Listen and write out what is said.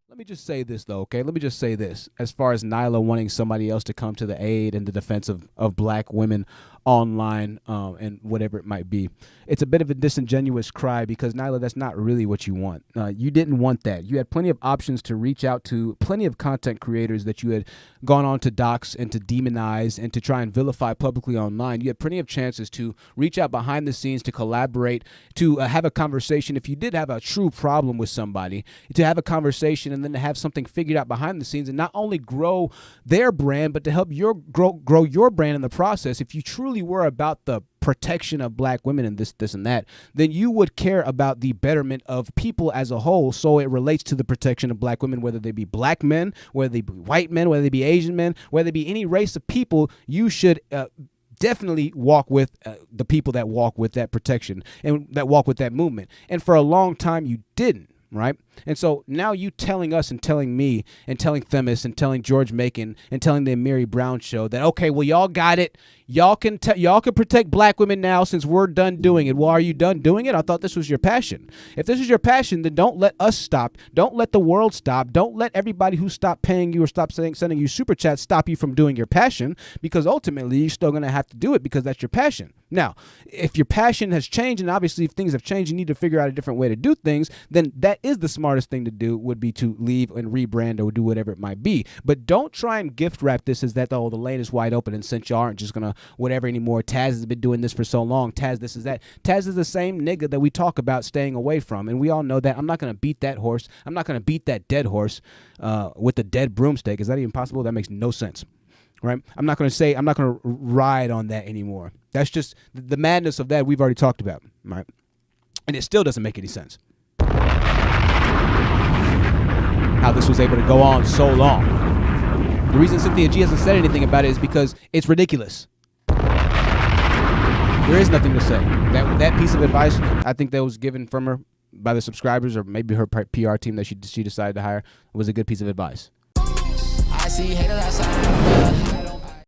Let me just say this, though, okay? Let me just say this. As far as Nylah wanting somebody else to come to the aid and the defense of black women online and whatever it might be, it's a bit of a disingenuous cry because, Nylah, that's not really what you want. You didn't want that. You had plenty of options to reach out to, plenty of content creators that you had gone on to dox and to demonize and to try and vilify publicly online. You had plenty of chances to reach out behind the scenes, to collaborate, to have a conversation. If you did have a true problem with somebody, to have a conversation and then to have something figured out behind the scenes and not only grow their brand, but to help grow your brand in the process. If you truly were about the protection of black women and this and that, then you would care about the betterment of people as a whole. So it relates to the protection of black women, whether they be black men, whether they be white men, whether they be Asian men, whether they be any race of people. You should definitely walk with the people that walk with that protection and that walk with that movement. And for a long time, you didn't. Right. And so now you telling us and telling me and telling Themis and telling George Macon and telling the Mary Brown show that, OK, well, y'all got it. Y'all can protect black women now since we're done doing it. Well, are you done doing it? I thought this was your passion. If this is your passion, then don't let us stop. Don't let the world stop. Don't let everybody who stopped paying you or stopped sending you super chats stop you from doing your passion, because ultimately you're still going to have to do it because that's your passion. Now, if your passion has changed, and obviously if things have changed, you need to figure out a different way to do things, then that is the smartest thing to do, would be to leave and rebrand or do whatever it might be. But don't try and gift wrap this as that, oh, the lane is wide open and since y'all aren't just going to whatever anymore. Taz has been doing this for so long. Taz, this is that. Taz is the same nigga that we talk about staying away from. And we all know that. I'm not going to beat that horse. I'm not going to beat that dead horse with the dead broomstick. Is that even possible? That makes no sense. Right? I'm not going to ride on that anymore. That's just the madness of that we've already talked about. Right? And it still doesn't make any sense. How this was able to go on so long. The reason Cynthia G hasn't said anything about it is because it's ridiculous. There is nothing to say. That piece of advice, I think that was given from her by the subscribers or maybe her PR team that she decided to hire, was a good piece of advice. I see haters outside.